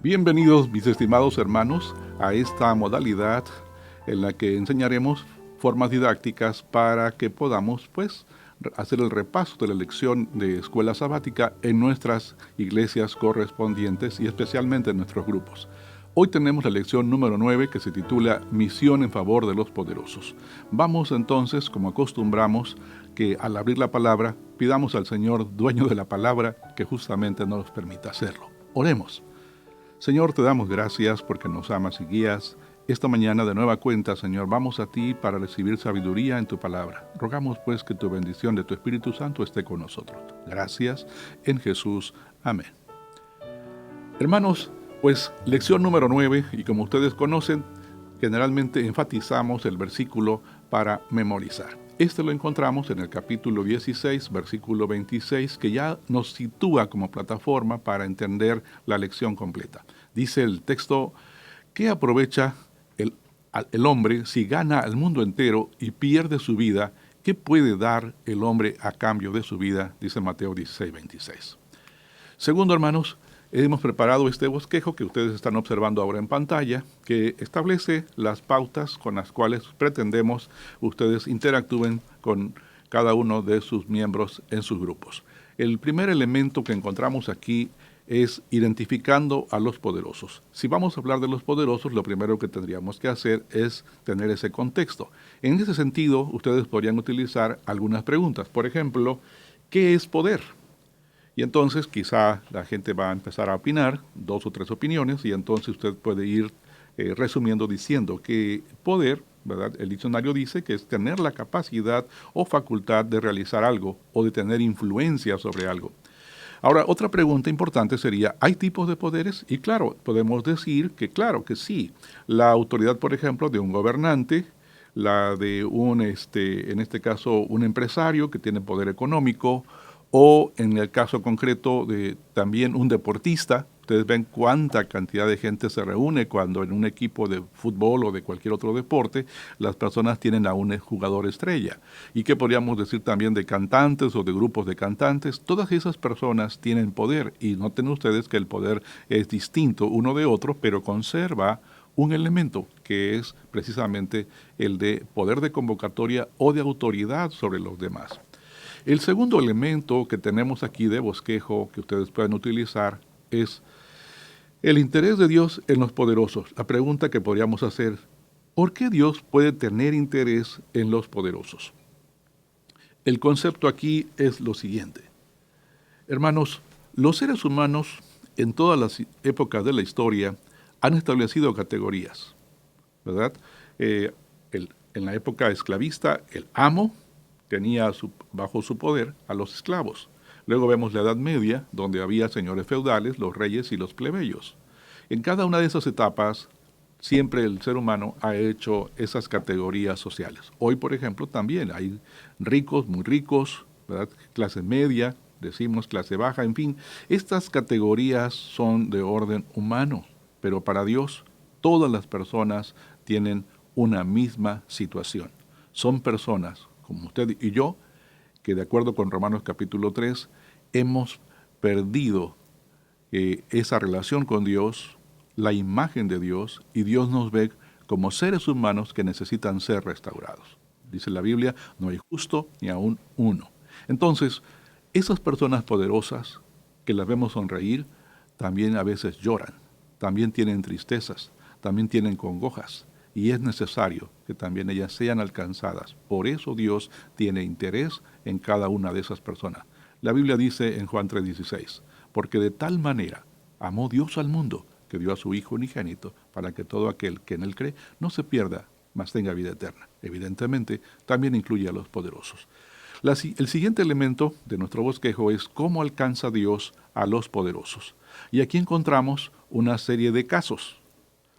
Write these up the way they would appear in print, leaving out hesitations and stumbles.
Bienvenidos, mis estimados hermanos, a esta modalidad en la que enseñaremos formas didácticas para que podamos, hacer el repaso de la lección de escuela sabática en nuestras iglesias correspondientes y especialmente en nuestros grupos. Hoy tenemos la lección número 9 que se titula Misión en favor de los poderosos. Vamos entonces, como acostumbramos, que al abrir la palabra, pidamos al Señor, dueño de la palabra, que justamente nos permita hacerlo. Oremos. Señor, te damos gracias porque nos amas y guías. Esta mañana de nueva cuenta, Señor, vamos a ti para recibir sabiduría en tu palabra. Rogamos pues que tu bendición de tu Espíritu Santo esté con nosotros. Gracias en Jesús. Amén. Hermanos, lección número 9, y como ustedes conocen, generalmente enfatizamos el versículo para memorizar. Este lo encontramos en el capítulo 16, versículo 26, que ya nos sitúa como plataforma para entender la lección completa. Dice el texto, ¿qué aprovecha el hombre si gana al mundo entero y pierde su vida? ¿Qué puede dar el hombre a cambio de su vida? Dice Mateo 16, 26. Segundo, hermanos, hemos preparado este bosquejo que ustedes están observando ahora en pantalla, que establece las pautas con las cuales pretendemos ustedes interactúen con cada uno de sus miembros en sus grupos. El primer elemento que encontramos aquí es identificando a los poderosos. Si vamos a hablar de los poderosos, lo primero que tendríamos que hacer es tener ese contexto. En ese sentido, ustedes podrían utilizar algunas preguntas. Por ejemplo, ¿qué es poder? Y entonces quizá la gente va a empezar a opinar, 2 o 3 opiniones, y entonces usted puede ir resumiendo diciendo que poder, ¿verdad? El diccionario dice que es tener la capacidad o facultad de realizar algo o de tener influencia sobre algo. Ahora, otra pregunta importante sería, ¿hay tipos de poderes? Y claro, podemos decir que claro que sí. La autoridad, por ejemplo, de un gobernante, la de en este caso, un empresario que tiene poder económico, o en el caso concreto de también un deportista. Ustedes ven cuánta cantidad de gente se reúne cuando en un equipo de fútbol o de cualquier otro deporte las personas tienen a un jugador estrella. ¿Y qué podríamos decir también de cantantes o de grupos de cantantes? Todas esas personas tienen poder, y noten ustedes que el poder es distinto uno de otro, pero conserva un elemento que es precisamente el de poder de convocatoria o de autoridad sobre los demás. El segundo elemento que tenemos aquí de bosquejo que ustedes pueden utilizar es el interés de Dios en los poderosos. La pregunta que podríamos hacer, ¿por qué Dios puede tener interés en los poderosos? El concepto aquí es lo siguiente. Hermanos, los seres humanos en todas las épocas de la historia han establecido categorías, ¿verdad? En la época esclavista, el amo tenía bajo su poder a los esclavos. Luego vemos la Edad Media, donde había señores feudales, los reyes y los plebeyos. En cada una de esas etapas, siempre el ser humano ha hecho esas categorías sociales. Hoy, por ejemplo, también hay ricos, muy ricos, ¿verdad? Clase media, decimos clase baja, en fin. Estas categorías son de orden humano, pero para Dios todas las personas tienen una misma situación. Son personas como usted y yo, que de acuerdo con Romanos capítulo 3, hemos perdido esa relación con Dios, la imagen de Dios, y Dios nos ve como seres humanos que necesitan ser restaurados. Dice la Biblia, no hay justo ni aún uno. Entonces, esas personas poderosas que las vemos sonreír, también a veces lloran, también tienen tristezas, también tienen congojas. Y es necesario que también ellas sean alcanzadas. Por eso Dios tiene interés en cada una de esas personas. La Biblia dice en Juan 3:16, porque de tal manera amó Dios al mundo, que dio a su Hijo unigénito, para que todo aquel que en él cree no se pierda, mas tenga vida eterna. Evidentemente, también incluye a los poderosos. El siguiente elemento de nuestro bosquejo es cómo alcanza Dios a los poderosos. Y aquí encontramos una serie de casos.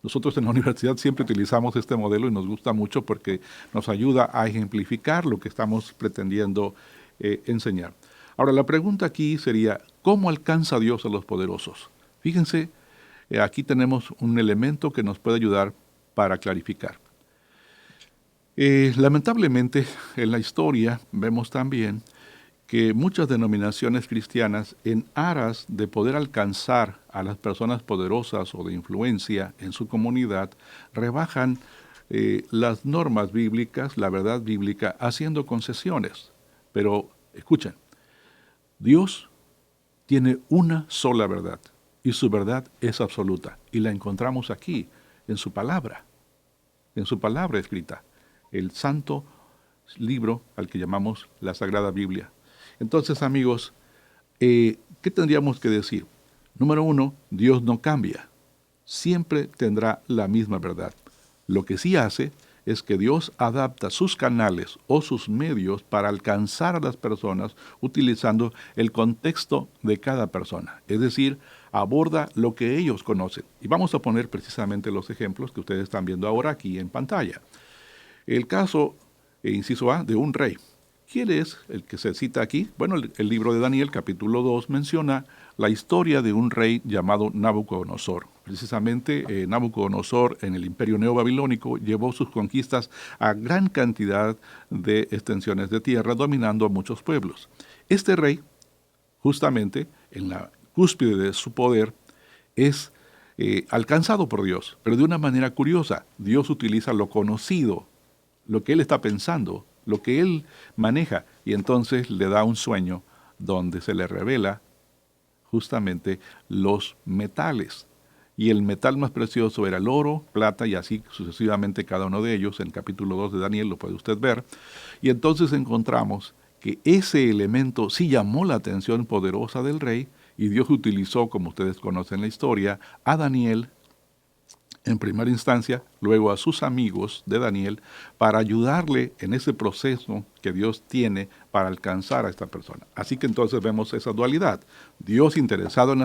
Nosotros en la universidad siempre utilizamos este modelo y nos gusta mucho porque nos ayuda a ejemplificar lo que estamos pretendiendo enseñar. Ahora, la pregunta aquí sería, ¿cómo alcanza Dios a los poderosos? Fíjense, aquí tenemos un elemento que nos puede ayudar para clarificar. Lamentablemente, en la historia vemos también que muchas denominaciones cristianas, en aras de poder alcanzar a las personas poderosas o de influencia en su comunidad, rebajan las normas bíblicas, la verdad bíblica, haciendo concesiones. Pero escuchen, Dios tiene una sola verdad y su verdad es absoluta y la encontramos aquí en su palabra escrita, el santo libro al que llamamos la Sagrada Biblia. Entonces, amigos, ¿qué tendríamos que decir? Número uno, Dios no cambia, siempre tendrá la misma verdad. Lo que sí hace es que Dios adapta sus canales o sus medios para alcanzar a las personas utilizando el contexto de cada persona. Es decir, aborda lo que ellos conocen. Y vamos a poner precisamente los ejemplos que ustedes están viendo ahora aquí en pantalla. El caso, inciso A, de un rey. ¿Quién es el que se cita aquí? Bueno, el libro de Daniel, capítulo 2, menciona la historia de un rey llamado Nabucodonosor. Precisamente Nabucodonosor en el imperio neobabilónico llevó sus conquistas a gran cantidad de extensiones de tierra, dominando a muchos pueblos. Este rey, justamente en la cúspide de su poder, es alcanzado por Dios, pero de una manera curiosa. Dios utiliza lo conocido, lo que él está pensando, lo que él maneja, y entonces le da un sueño donde se le revela justamente los metales. Y el metal más precioso era el oro, plata y así sucesivamente cada uno de ellos. En el capítulo 2 de Daniel lo puede usted ver. Y entonces encontramos que ese elemento sí llamó la atención poderosa del rey y Dios utilizó, como ustedes conocen la historia, a Daniel en primera instancia, luego a sus amigos de Daniel, para ayudarle en ese proceso que Dios tiene para alcanzar a esta persona. Así que entonces vemos esa dualidad. Dios interesado en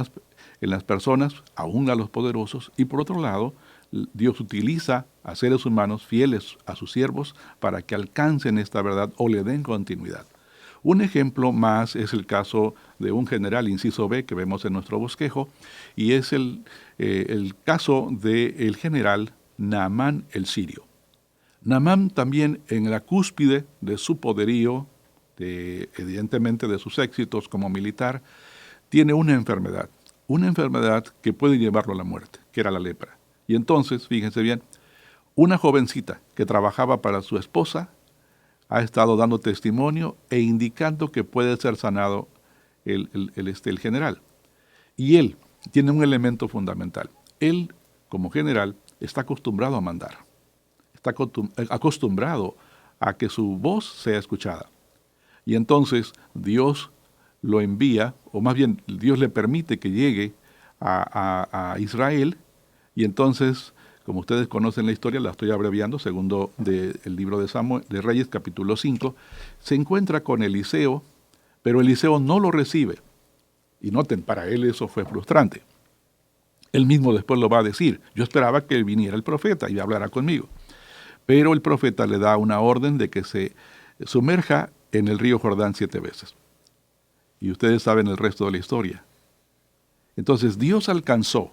las personas, aún a los poderosos, y por otro lado, Dios utiliza a seres humanos fieles a sus siervos para que alcancen esta verdad o le den continuidad. Un ejemplo más es el caso de un general, inciso B, que vemos en nuestro bosquejo, y es el caso del general Naamán el sirio. Naamán también en la cúspide de su poderío, evidentemente de sus éxitos como militar, tiene una enfermedad que puede llevarlo a la muerte, que era la lepra. Y entonces, fíjense bien, una jovencita que trabajaba para su esposa ha estado dando testimonio e indicando que puede ser sanado el general. Y él tiene un elemento fundamental. Él, como general, está acostumbrado a mandar. Está acostumbrado a que su voz sea escuchada. Y entonces Dios lo envía, o más bien Dios le permite que llegue a Israel, y entonces, como ustedes conocen la historia, la estoy abreviando, segundo del libro de Reyes, capítulo 5, se encuentra con Eliseo, pero Eliseo no lo recibe. Y noten, para él eso fue frustrante. Él mismo después lo va a decir. Yo esperaba que viniera el profeta y hablara conmigo. Pero el profeta le da una orden de que se sumerja en el río Jordán 7 veces. Y ustedes saben el resto de la historia. Entonces Dios alcanzó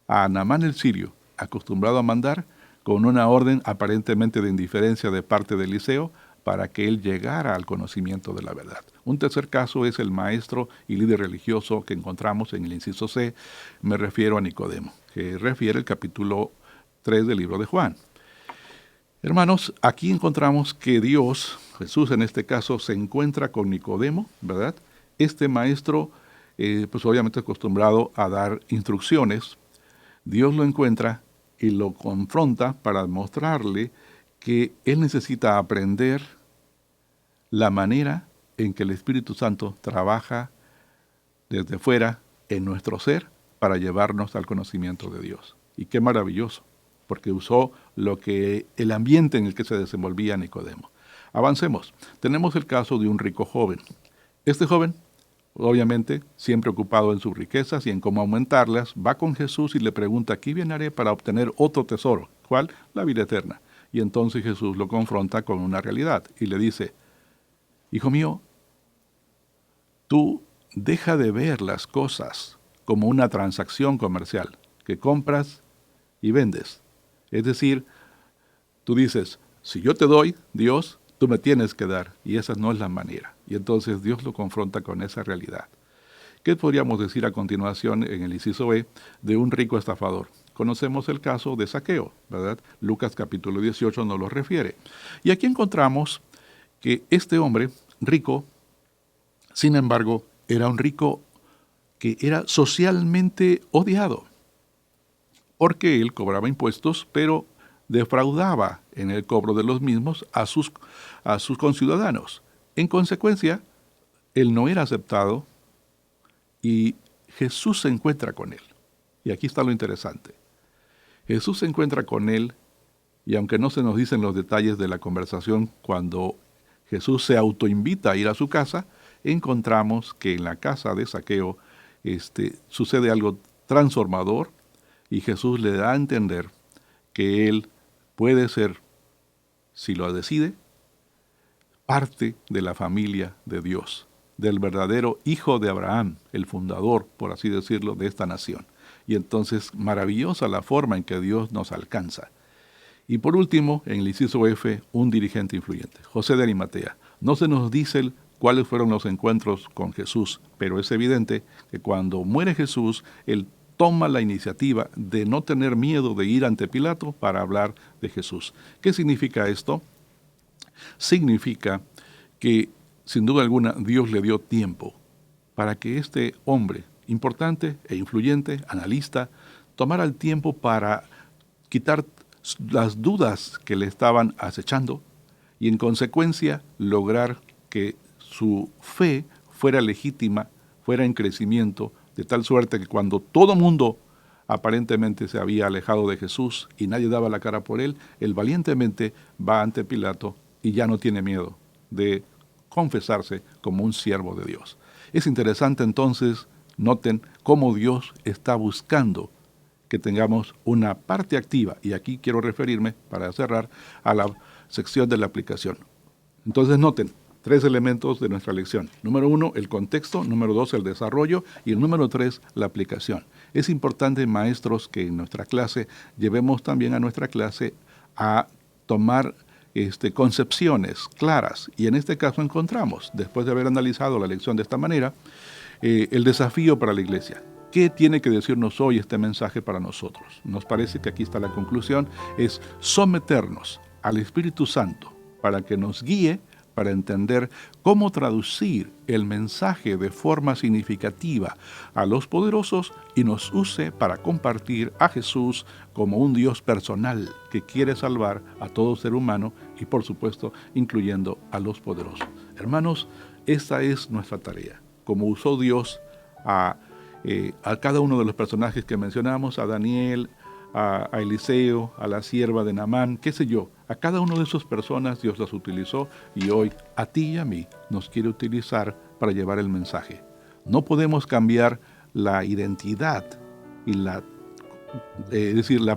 a Naamán el sirio, acostumbrado a mandar, con una orden aparentemente de indiferencia de parte de Eliseo, para que él llegara al conocimiento de la verdad. Un tercer caso es el maestro y líder religioso que encontramos en el inciso C, me refiero a Nicodemo, que refiere el capítulo 3 del libro de Juan. Hermanos, aquí encontramos que Dios, Jesús en este caso, se encuentra con Nicodemo, ¿verdad? Este maestro, pues obviamente acostumbrado a dar instrucciones, Dios lo encuentra y lo confronta para mostrarle que él necesita aprender la manera en que el Espíritu Santo trabaja desde fuera en nuestro ser para llevarnos al conocimiento de Dios. Y qué maravilloso, porque usó el ambiente en el que se desenvolvía Nicodemo. Avancemos. Tenemos el caso de un rico joven. Este joven, obviamente, siempre ocupado en sus riquezas y en cómo aumentarlas, va con Jesús y le pregunta, ¿qué bien haré para obtener otro tesoro? ¿Cuál? La vida eterna. Y entonces Jesús lo confronta con una realidad y le dice, hijo mío, tú deja de ver las cosas como una transacción comercial, que compras y vendes. Es decir, tú dices, si yo te doy, Dios, tú me tienes que dar, y esa no es la manera. Y entonces Dios lo confronta con esa realidad. ¿Qué podríamos decir a continuación en el inciso B de un rico estafador? Conocemos el caso de Zaqueo, ¿verdad? Lucas capítulo 18 nos lo refiere. Y aquí encontramos que este hombre rico, sin embargo, era un rico que era socialmente odiado, porque él cobraba impuestos, pero defraudaba en el cobro de los mismos a sus conciudadanos. En consecuencia, él no era aceptado y Jesús se encuentra con él. Y aquí está lo interesante. Jesús se encuentra con él y aunque no se nos dicen los detalles de la conversación, cuando Jesús se autoinvita a ir a su casa, encontramos que en la casa de Zaqueo sucede algo transformador y Jesús le da a entender que él puede ser, si lo decide, parte de la familia de Dios, del verdadero hijo de Abraham, el fundador, por así decirlo, de esta nación. Y entonces, maravillosa la forma en que Dios nos alcanza. Y por último, en el inciso F, un dirigente influyente, José de Arimatea. No se nos dice cuáles fueron los encuentros con Jesús, pero es evidente que cuando muere Jesús, él toma la iniciativa de no tener miedo de ir ante Pilato para hablar de Jesús. ¿Qué significa esto? Significa que, sin duda alguna, Dios le dio tiempo para que este hombre importante e influyente, analista, tomara el tiempo para quitar las dudas que le estaban acechando y en consecuencia lograr que su fe fuera legítima, fuera en crecimiento, de tal suerte que cuando todo mundo aparentemente se había alejado de Jesús y nadie daba la cara por él, él valientemente va ante Pilato y ya no tiene miedo de confesarse como un siervo de Dios. Es interesante entonces, noten cómo Dios está buscando que tengamos una parte activa, y aquí quiero referirme, para cerrar, a la sección de la aplicación. Entonces noten, 3 elementos de nuestra lección. Número 1, el contexto. Número 2, el desarrollo. Y el número 3, la aplicación. Es importante, maestros, que en nuestra clase llevemos también a nuestra clase a tomar concepciones claras. Y en este caso encontramos, después de haber analizado la lección de esta manera, el desafío para la iglesia. ¿Qué tiene que decirnos hoy este mensaje para nosotros? Nos parece que aquí está la conclusión, es someternos al Espíritu Santo para que nos guíe, para entender cómo traducir el mensaje de forma significativa a los poderosos y nos use para compartir a Jesús como un Dios personal que quiere salvar a todo ser humano y por supuesto incluyendo a los poderosos. Hermanos, esta es nuestra tarea. Como usó Dios a cada uno de los personajes que mencionamos, a Daniel, a Eliseo, a la sierva de Naamán, qué sé yo, a cada una de esas personas Dios las utilizó y hoy a ti y a mí nos quiere utilizar para llevar el mensaje. No podemos cambiar la identidad y la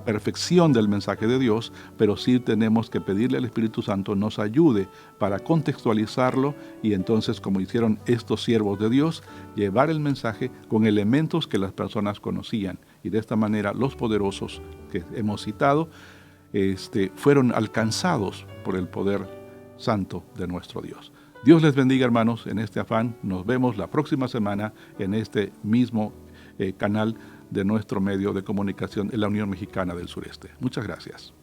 perfección del mensaje de Dios, pero sí tenemos que pedirle al Espíritu Santo nos ayude para contextualizarlo y entonces, como hicieron estos siervos de Dios, llevar el mensaje con elementos que las personas conocían. Y de esta manera los poderosos que hemos citado fueron alcanzados por el poder santo de nuestro Dios. Dios les bendiga, hermanos, en este afán. Nos vemos la próxima semana en este mismo canal de nuestro medio de comunicación en la Unión Mexicana del Sureste. Muchas gracias.